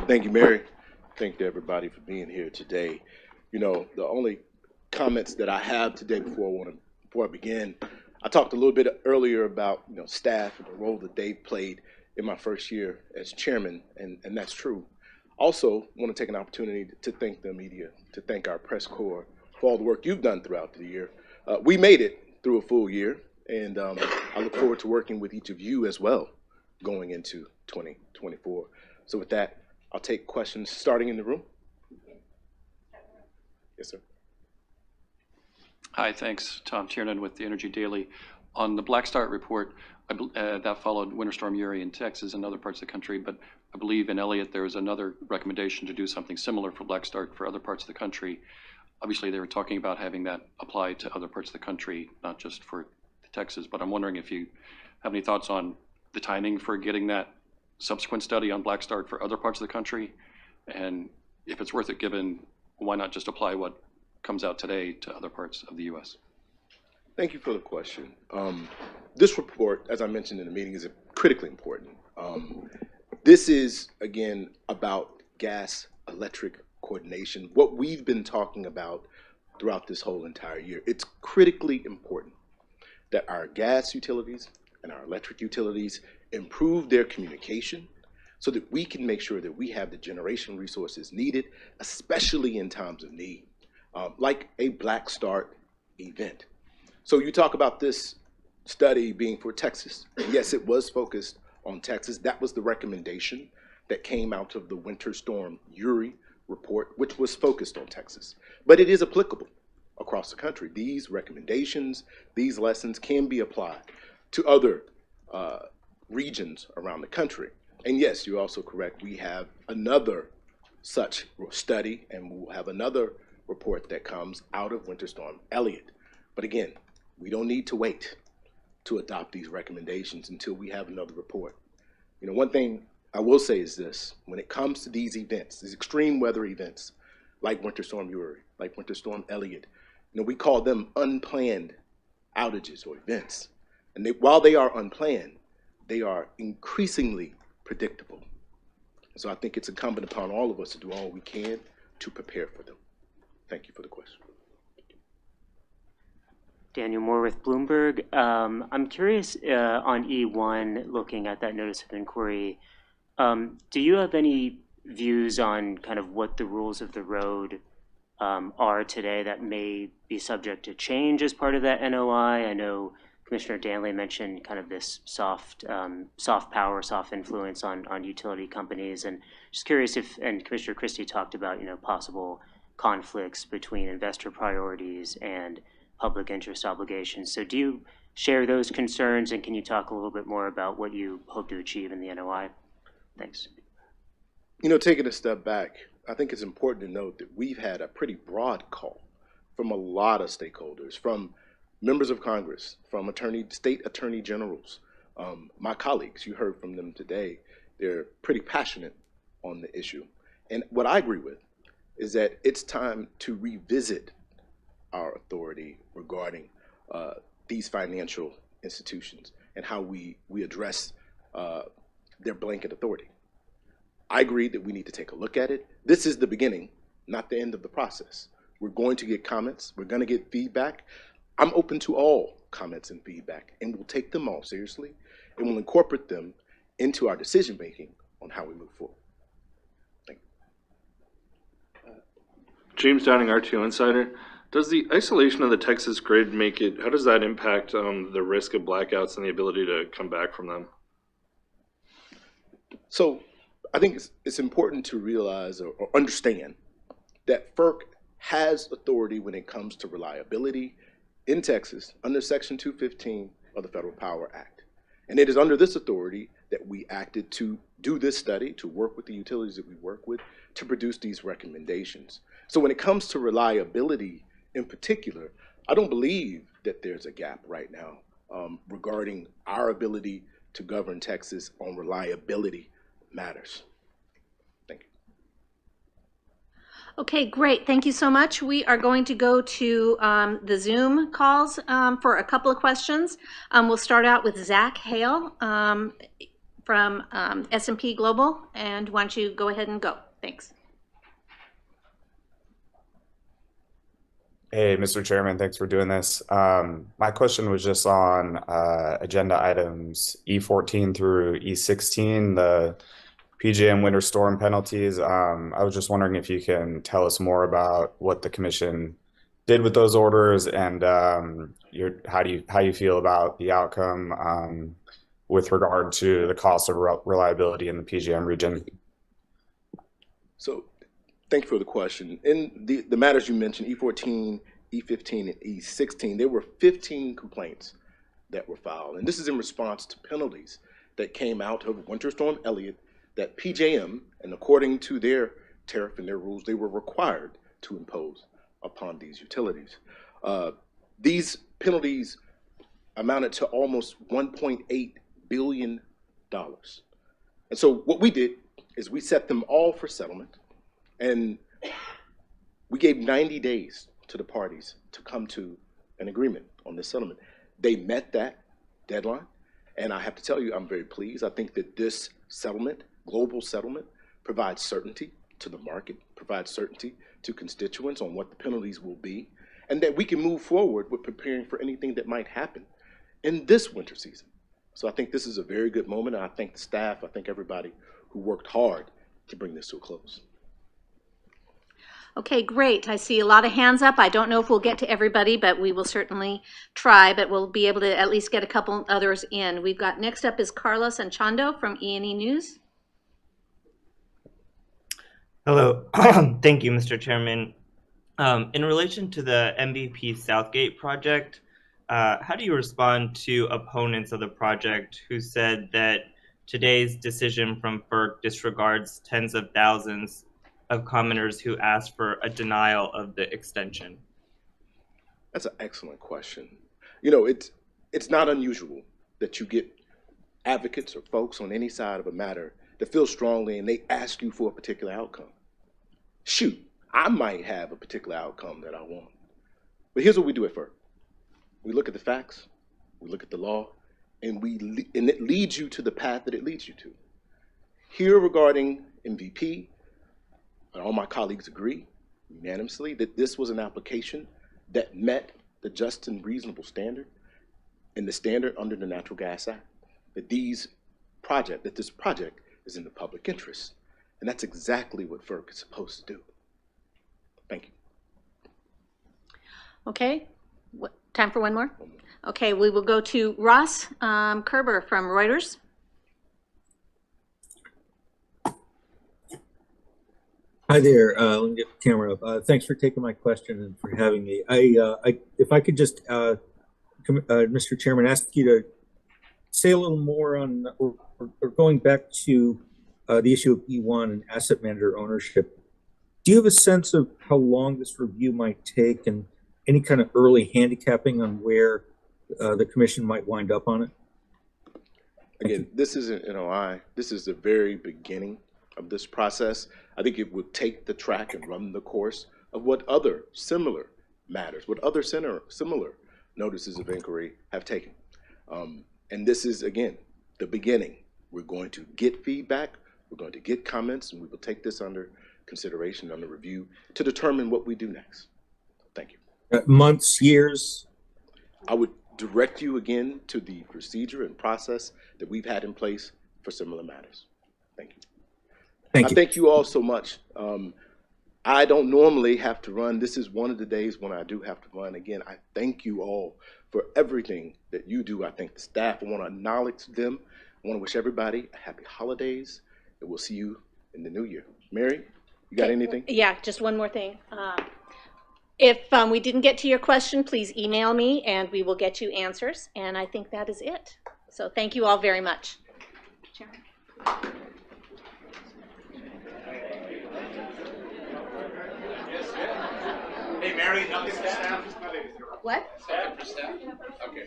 Thank you, Mary. Thank you, everybody, for being here today. You know, the only comments that I have today before I begin, I talked a little bit earlier about staff and the role that they played in my first year as chairman, and that's true. Also, want to take an opportunity to thank the media, to thank our press corps for all the work you've done throughout the year. We made it through a full year, and I look forward to working with each of you as well going into 2024. So with that, I'll take questions starting in the room. Yes, sir. Hi, thanks. Tom Tiernan with the Energy Daily. On the Blackstart Report, that followed Winter Storm Uri in Texas and other parts of the country, but I believe in Elliott there was another recommendation to do something similar for Blackstart for other parts of the country. Obviously, they were talking about having that apply to other parts of the country, not just for Texas, but I'm wondering if you have any thoughts on the timing for getting that subsequent study on Blackstart for other parts of the country, and if it's worth it given, why not just apply what comes out today to other parts of the U.S.? Thank you for the question. This report, as I mentioned in the meeting, is critically important. This is, again, about gas-electric coordination, what we've been talking about throughout this whole entire year. It's critically important that our gas utilities and our electric utilities improve their communication so that we can make sure that we have the generation resources needed, especially in times of need, like a Blackstart event. So you talk about this study being for Texas. Yes, it was focused on Texas. That was the recommendation that came out of the Winter Storm Uri report, which was focused on Texas. But it is applicable across the country. These recommendations, these lessons can be applied to other regions around the country. And yes, you're also correct. We have another such study, and we'll have another report that comes out of Winter Storm Elliott. But again, we don't need to wait to adopt these recommendations until we have another report. One thing I will say is this: when it comes to these events, these extreme weather events, like Winter Storm Uri, like Winter Storm Elliott, we call them unplanned outages or events. And while they are unplanned, they are increasingly predictable. So I think it's incumbent upon all of us to do all we can to prepare for them. Thank you for the question. Daniel Moore with Bloomberg. I'm curious on E1, looking at that notice of inquiry, do you have any views on kind of what the rules of the road are today that may be subject to change as part of that NOI? I know Commissioner Danley mentioned kind of this soft power, soft influence on utility companies, and just curious if, and Commissioner Christie talked about possible conflicts between investor priorities and public interest obligations. So do you share those concerns, and can you talk a little bit more about what you hope to achieve in the NOI? Thanks. Taking a step back, I think it's important to note that we've had a pretty broad call from a lot of stakeholders, from members of Congress, from state attorney generals. My colleagues, you heard from them today, they're pretty passionate on the issue. And what I agree with is that it's time to revisit our authority regarding these financial institutions and how we address their blanket authority. I agree that we need to take a look at it. This is the beginning, not the end of the process. We're going to get comments. We're going to get feedback. I'm open to all comments and feedback, and we'll take them all seriously, and we'll incorporate them into our decision-making on how we move forward. Thank you. James Downing, RTO Insider. Does the isolation of the Texas grid how does that impact the risk of blackouts and the ability to come back from them? So I think it's important to realize or understand that FERC has authority when it comes to reliability in Texas under Section 215 of the Federal Power Act. And it is under this authority that we acted to do this study, to work with the utilities that we work with, to produce these recommendations. So when it comes to reliability in particular, I don't believe that there's a gap right now regarding our ability to govern Texas on reliability matters. Thank you. Okay, great. Thank you so much. We are going to go to the Zoom calls for a couple of questions. We'll start out with Zach Hale from from S&P Global, and why don't you go ahead and go? Thanks. Hey, Mr. Chairman, thanks for doing this. My question was just on agenda items E14 through E16, the PJM winter storm penalties. I was just wondering if you can tell us more about what the commission did with those orders and how you feel about the outcome with regard to the cost of reliability in the PJM region. So thank you for the question. In the matters you mentioned, E14, E15, and E16, there were 15 complaints that were filed. And this is in response to penalties that came out of Winter Storm Elliott that PJM, and according to their tariff and their rules, they were required to impose upon these utilities. These penalties amounted to almost $1.8 billion. And so what we did is we set them all for settlement, and we gave 90 days to the parties to come to an agreement on this settlement. They met that deadline, and I have to tell you, I'm very pleased. I think that this settlement, global settlement, provides certainty to the market, provides certainty to constituents on what the penalties will be, and that we can move forward with preparing for anything that might happen in this winter season. So I think this is a very good moment, and I thank the staff, I thank everybody who worked hard to bring this to a close. Okay, great. I see a lot of hands up. I don't know if we'll get to everybody, but we will certainly try, but we'll be able to at least get a couple others in. We've got, next up is Carlos Anchondo from E&E News. Hello. Thank you, Mr. Chairman. In relation to the MVP Southgate project, how do you respond to opponents of the project who said that today's decision from FERC disregards tens of thousands of commenters who asked for a denial of the extension? That's an excellent question. You know, it's not unusual that you get advocates or folks on any side of a matter that feel strongly and they ask you for a particular outcome. Shoot, I might have a particular outcome that I want. But here's what we do at FERC. We look at the facts, we look at the law, and it leads you to the path that it leads you to. Here regarding MVP, and all my colleagues agree unanimously that this was an application that met the just and reasonable standard and the standard under the Natural Gas Act, that this project is in the public interest. And that's exactly what FERC is supposed to do. Thank you. Okay, time for one more? Okay, we will go to Ross Kerber from Reuters. Hi there. Let me get the camera up. Thanks for taking my question and for having me. If I could just, Mr. Chairman, ask you to say a little more on, or going back to the issue of E1 and asset manager ownership. Do you have a sense of how long this review might take and any kind of early handicapping on where the commission might wind up on it? Again, this isn't NOI. This is the very beginning of this process. I think it would take the track and run the course of what other similar matters, what other similar notices of inquiry have taken. And this is, again, the beginning. We're going to get feedback, we're going to get comments, and we will take this under consideration, under review, to determine what we do next. Thank you. Months, years? I would direct you again to the procedure and process that we've had in place for similar matters. Thank you. Thank you. Thank you all so much. I don't normally have to run. This is one of the days when I do have to run. Again, I thank you all for everything that you do. I thank the staff. I want to acknowledge them. I want to wish everybody a happy holidays, and we'll see you in the new year. Mary, you got anything? Yeah, just one more thing. If we didn't get to your question, please email me and we will get you answers. And I think that is it. So thank you all very much. Chairman. Hey, Mary, nothing for staff? What? Nothing for staff? Okay.